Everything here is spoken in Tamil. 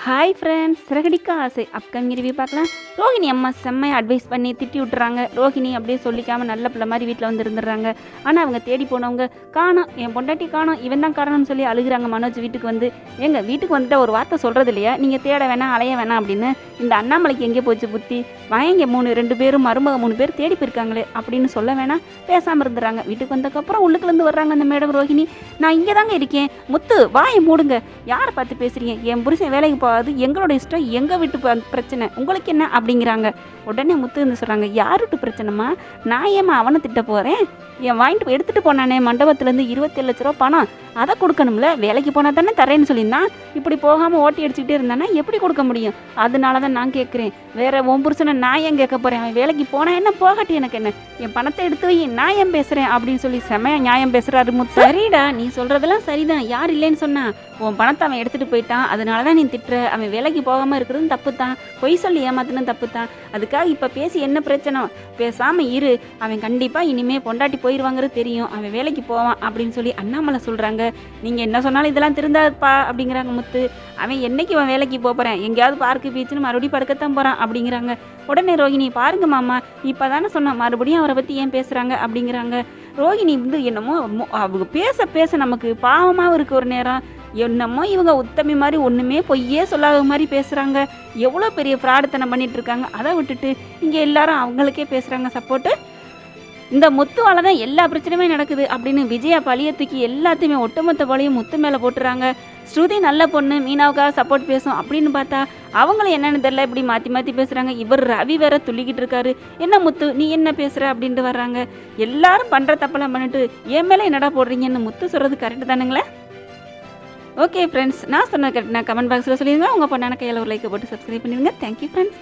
ஹாய் ஃப்ரெண்ட்ஸ், சிறகடிக்க ஆசை அப்கமிங் ரிவ்யூ பார்க்கலாம். ரோஹிணி அம்மா செம்மையாக அட்வைஸ் பண்ணி திட்டி விட்டுறாங்க. ரோஹிணி அப்படியே சொல்லிக்காமல் நல்ல பிள்ளை மாதிரி வீட்டில் வந்து இருந்துடுறாங்க. ஆனால் அவங்க தேடி போனவங்க காணோம், என் பொண்டாட்டி காணோம், இவன் தான் காரணம்னு சொல்லி அழுகுறாங்க. மனோஜ் வீட்டுக்கு வந்து, எங்கள் வீட்டுக்கு வந்துட்டு ஒரு வார்த்தை சொல்கிறது இல்லையா, நீங்கள் தேட வேணாம் அலைய வேணாம் அப்படின்னு. இந்த அண்ணாமலைக்கு எங்கே போச்சு புத்தி, வாங்க 2 பேரும் மருமக 3 பேர் தேடி போயிருக்காங்களே அப்படின்னு சொல்ல வேணாம், பேசாமல் இருந்துடுறாங்க. வீட்டுக்கு வந்ததுக்கப்புறம் உள்ளுக்குலேருந்து வர்றாங்க அந்த மேடம் ரோஹிணி. நான் இங்கே தாங்க இருக்கேன், முத்து வாயை மூடுங்க, யாரை பார்த்து பேசுகிறீங்க, என் புருஷன் வேலைக்கு போகாது, எங்களோட இஷ்டம், எங்கள் வீட்டு பிரச்சனை, உங்களுக்கு என்ன அப்படிங்கிறாங்க. உடனே முத்து வந்து சொல்கிறாங்க, யார் வீட்டு பிரச்சனைமா, நான் ஏமா அவனை திட்ட போகிறேன், என் வாங்கிட்டு எடுத்துகிட்டு போனானே மண்டபத்துலேருந்து 27 லட்ச ரூபா பணம், அதை கொடுக்கணும்ல, வேலைக்கு போனால் தானே தரேன்னு சொல்லியிருந்தான், இப்படி போகாமல் ஓட்டி அடிச்சுக்கிட்டே இருந்தானா எப்படி கொடுக்க முடியும், அதனால தான் நான் கேட்குறேன், வேற உன் புருஷனை நான் ஏன் கேட்க போகிறேன், அவன் வேலைக்கு போனால் என்ன போகாட்டி எனக்கு என்ன, என் பணத்தை எடுத்து வை, நான் ஏன் பேசுகிறேன் அப்படின்னு சொல்லி செமையா நியாயம் பேசுகிறாரு முத்து. சரிடா, நீ சொல்கிறதெல்லாம் சரிதான், யார் இல்லைன்னு சொன்னா, உன் பணத்தை அவன் எடுத்துகிட்டு போயிட்டான், அதனால தான் நீ திட்டுற, அவன் வேலைக்கு போகாமல் இருக்கிறதும் தப்பு தான், பொய் சொல்லி ஏமாத்தினும் தப்பு தான், அதுக்காக இப்போ பேசி என்ன பிரச்சனை, பேசாமல் இரு, அவன் கண்டிப்பாக இனிமேல் பொண்டாட்டி போயிடுவாங்கிறது தெரியும், அவன் வேலைக்கு போவான் அப்படின்னு சொல்லி அண்ணாமலை சொல்கிறாங்க. நீங்கள் என்ன சொன்னாலும் இதெல்லாம் திருந்தாதுப்பா அப்படிங்கிறாங்க முத்து. அவன் என்னைக்கு அவன் வேலைக்கு போகிறேன், எங்கேயாவது பார்க்கு பீச்சுன்னு மறுபடியும் படுக்கத்தான் போகிறான் அப்படிங்கிறாங்க. உடனே ரோஹிணி, பாருங்க மாமா, இப்போ தானே சொன்னேன், மறுபடியும் அவரை பற்றி ஏன் பேசுகிறாங்க அப்படிங்கிறாங்க. ரோஹிணி வந்து என்னமோ அவங்க பேச நமக்கு பாவமாக இருக்குது ஒரு நேரம், என்னமோ இவங்க உத்தமி மாதிரி ஒன்றுமே பொய்யே சொல்லாத மாதிரி பேசுகிறாங்க, எவ்வளோ பெரிய ஃப்ராடுத்தனம் பண்ணிட்டு இருக்காங்க, அதை விட்டுட்டு இங்கே எல்லாரும் அவங்களுக்கே பேசுகிறாங்க சப்போர்ட்டு. இந்த முத்துவால தான் எல்லா பிரச்சனையுமே நடக்குது அப்படின்னு விஜயா பழிய தூக்கி எல்லாத்தையுமே ஒட்டுமொத்த பழியும் முத்து மேலே போட்டுறாங்க. ஸ்ருதி நல்ல பொண்ணு, மீனாவுக்காக சப்போர்ட் பேசும் அப்படின்னு பார்த்தா அவங்களும் என்னென்னு தெரியல, இப்படி மாற்றி மாற்றி பேசுகிறாங்க. இவர் ரவி வேற துள்ளிக்கிட்டு இருக்காரு, என்ன முத்து நீ என்ன பேசுகிற அப்படின்ட்டு வர்றாங்க. எல்லாரும் பண்ணுற தப்பெல்லாம் பண்ணிட்டு என் மேலே என்னடா போடுறீங்கன்னு முத்து சொல்கிறது கரெக்டு தானுங்களே. ஓகே ஃப்ரெண்ட்ஸ், நான் சொன்னது கரெக்ட், நான் கமெண்ட் பாக்ஸில் சொல்லிடுங்க. உங்கள் பொண்ணான கையில் ஒரு லைக்கை போட்டு சப்ஸ்கிரைப் பண்ணிடுங்க. Thank you friends.